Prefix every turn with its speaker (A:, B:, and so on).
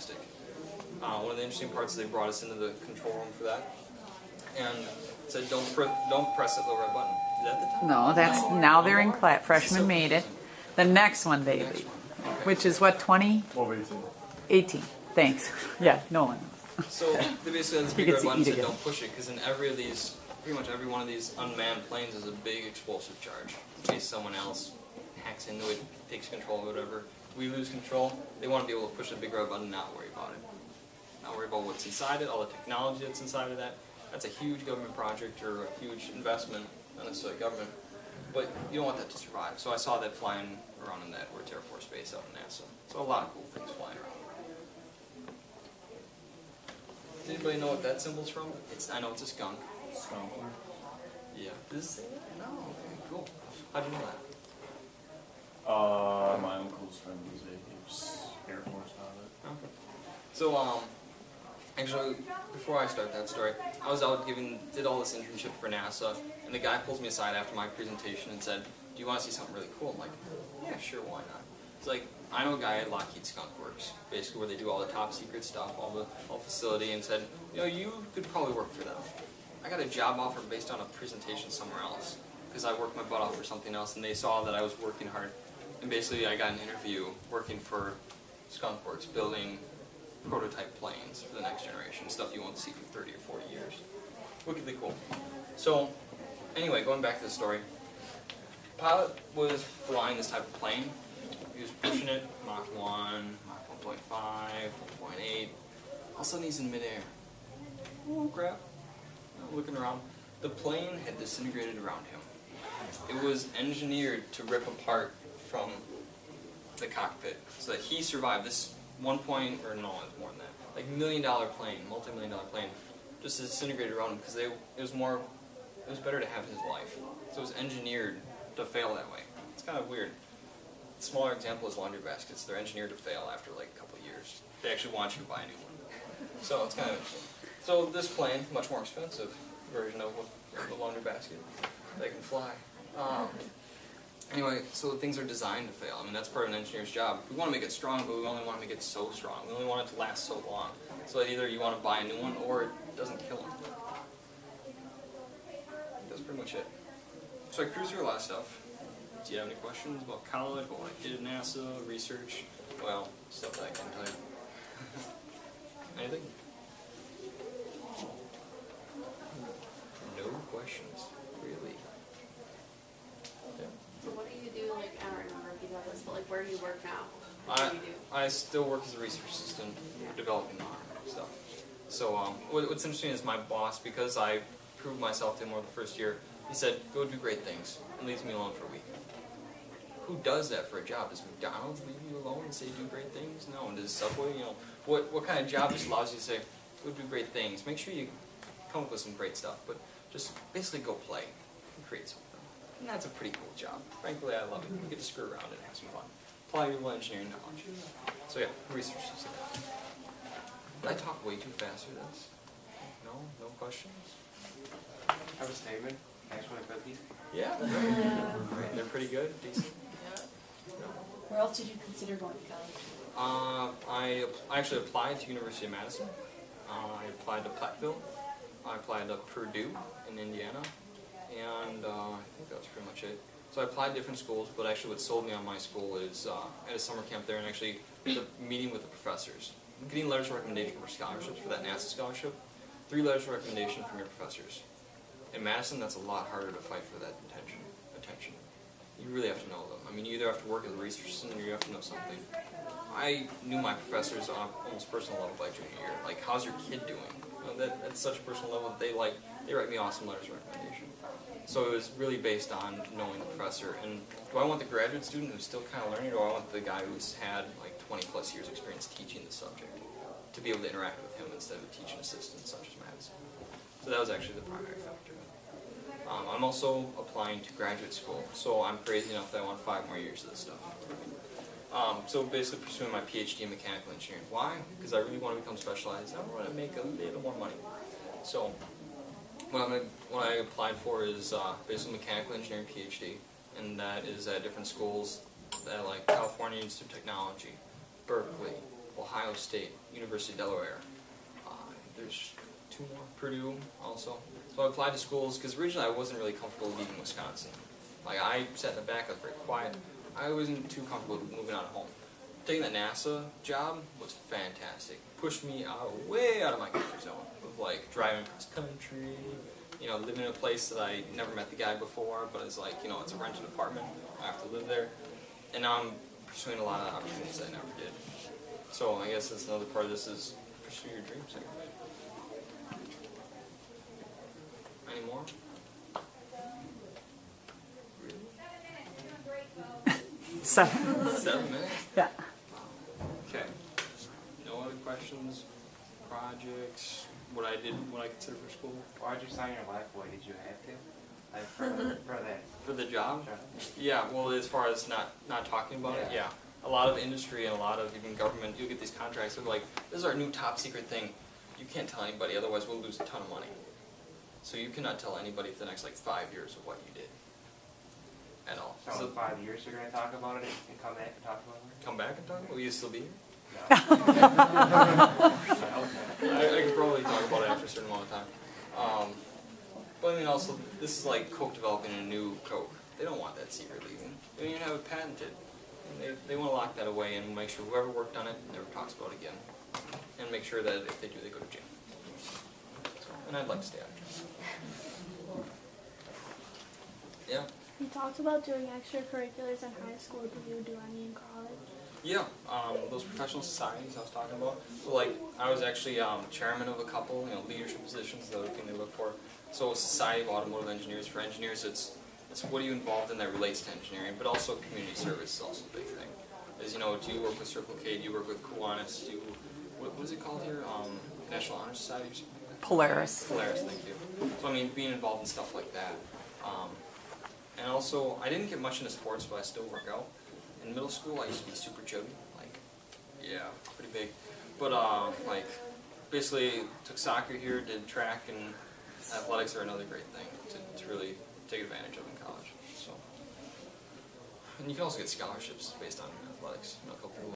A: fantastic. One of the interesting parts is they brought us into the control room for that, and said don't press that little red button. Is that the time?
B: No, that's now they're in class. Freshmen made it. The next one, baby,
A: Next one. Okay.
B: which is what, 20? 18. Thanks. Yeah, no one knows.
A: So they basically had this big
B: He
A: red
B: gets to
A: button
B: eat
A: said
B: again.
A: don't push it, because in pretty much every one of these unmanned planes is a big explosive charge. In case someone else hacks into it, takes control or whatever, we lose control, they want to be able to push the big red button and not worry about it. Not worry about what's inside it, all the technology that's inside of that. That's a huge government project or a huge investment, not necessarily government, but you don't want that to survive. So I saw that flying around in that Air Force Base out in NASA. So a lot of cool things flying around. Does anybody know what that symbol's from? I know it's a skunk.
C: Skunk.
A: Yeah. Does it say that? No. Okay, cool. How'd you know that?
C: My uncle's friend was Air Force pilot.
A: Okay. So, actually, before I start that story, I was out did all this internship for NASA, and the guy pulls me aside after my presentation and said, do you want to see something really cool? I'm like, yeah, sure, why not? It's like, I know a guy at Lockheed Skunk Works, basically where they do all the top secret stuff, all the facility, and said, you know, you could probably work for them. I got a job offer based on a presentation somewhere else, because I worked my butt off for something else, and they saw that I was working hard. And basically, I got an interview working for Skunk Works, building prototype planes for the next generation, stuff you won't see for 30 or 40 years. Wickedly cool. So, anyway, going back to the story, pilot was flying this type of plane. He was pushing it, Mach 1, Mach 1.5, 1.8. All of a sudden he's in midair. Oh crap. Looking around. The plane had disintegrated around him. It was engineered to rip apart from the cockpit so that he survived. This more than that, like $1 million plane, multi-million-dollar plane, just disintegrated around him because it was better to have his life. So it was engineered to fail that way. It's kind of weird. A smaller example is laundry baskets. They're engineered to fail after like a couple of years. They actually want you to buy a new one. So it's kind of interesting. So this plane, much more expensive version of the laundry basket, they can fly. Anyway, so things are designed to fail. I mean, that's part of an engineer's job. We want to make it strong, but we only want to make it so strong. We only want it to last so long. So that either you want to buy a new one or it doesn't kill them. That's pretty much it. So I cruised through a lot of stuff. Do you have any questions about college, about what I did at NASA, research? Well, stuff that I can tell you. Anything? No questions, really. Yeah.
D: So what do you do, like, I don't remember if you know this, but like, where do you work now? What do you do?
A: I still work as a research assistant, developing stuff. So what's interesting is my boss, because I proved myself to him over the first year, he said, go do great things, and leaves me alone for a week. Who does that for a job? Does McDonald's leave you alone and say do great things? No. And does Subway, you know, what kind of job just allows you to say, go do great things? Make sure you come up with some great stuff, but just basically go play and create something. And that's a pretty cool job. Frankly, I love it. You get to screw around and have some fun. Apply your engineering knowledge. So yeah, research is that. Did I talk way too fast for this? No? No questions?
E: Have a statement. Thanks for the cookies.
A: Yeah. They're pretty good, decent.
F: Where else did you consider going to college?
A: I actually applied to University of Madison. I applied to Platteville. I applied to Purdue in Indiana. And I think that was pretty much it. So I applied to different schools, but actually what sold me on my school is I had a summer camp there and actually the meeting with the professors. Getting letters of recommendation for scholarships, for that NASA scholarship. 3 letters of recommendation from your professors. In Madison, that's a lot harder to fight for that attention. You really have to know them. I mean, you either have to work as a research assistant or you have to know something. I knew my professors on almost personal level by junior year. Like, how's your kid doing? You know, that's such a personal level that they write me awesome letters of recommendation. So it was really based on knowing the professor. And do I want the graduate student who's still kind of learning, or do I want the guy who's had like 20 plus years experience teaching the subject to be able to interact with him instead of a teaching assistant such as Madison? So that was actually the primary factor. I'm also applying to graduate school, so I'm crazy enough that I want 5 more years of this stuff. So basically pursuing my PhD in mechanical engineering. Why? Because I really want to become specialized. I want to make a little more money. So what I applied for is basically mechanical engineering PhD, and that is at different schools, at like California Institute of Technology, Berkeley, Ohio State, University of Delaware. There's 2 more, Purdue also. So I applied to schools because originally I wasn't really comfortable leaving Wisconsin. Like I sat in the back, I was very quiet. I wasn't too comfortable moving out of home. Taking that NASA job was fantastic. Pushed me way out of my comfort zone. With like driving across country, you know, living in a place that I never met the guy before, but it's like, you know, it's a rented apartment. I have to live there. And now I'm pursuing a lot of opportunities I never did. So I guess that's another part of this is pursue your dreams. Any more?
B: 7.
A: 7 minutes?
B: Yeah.
A: Okay. No other questions? Projects? What I did, what I consider for school?
E: Why'd you sign your life away? Did you have to? Like for that?
A: For the job?
E: Sure.
A: Yeah, well, as far as not talking about it, yeah. A lot of industry and a lot of even government, you'll get these contracts that are like, this is our new top secret thing. You can't tell anybody, otherwise we'll lose a ton of money. So you cannot tell anybody for the next like 5 years of what you did. At all.
E: So in 5 years you're going to talk about it and come back and talk about it?
A: Come back and talk? Will you still be here?
E: No.
A: I could probably talk about it after a certain amount of time. But I mean also, this is like Coke developing a new Coke. They don't want that secret leaving. They don't even have it patented. And they want to lock that away and make sure whoever worked on it never talks about it again. And make sure that if they do, they go to jail. So, and I'd like to stay out of jail. Yeah.
G: You talked about doing extracurriculars in high school. Did you do any in college?
A: Yeah, those professional societies I was talking about. So like, I was actually chairman of a couple, you know, leadership positions, the other thing they look for. So Society of Automotive Engineers. For engineers, it's what are you involved in that relates to engineering, but also community service is also a big thing. As you know, do you work with Circle K, do you work with Kiwanis, do you, what is it called here? National Honor Society or something like that?
B: Polaris.
A: Polaris, thank you. So I mean, being involved in stuff like that. And also, I didn't get much into sports, but I still work out. In middle school, I used to be super chubby, like, yeah, pretty big. But like, basically took soccer here, did track, and athletics are another great thing to really take advantage of in college. So, and you can also get scholarships based on athletics. You know, a couple people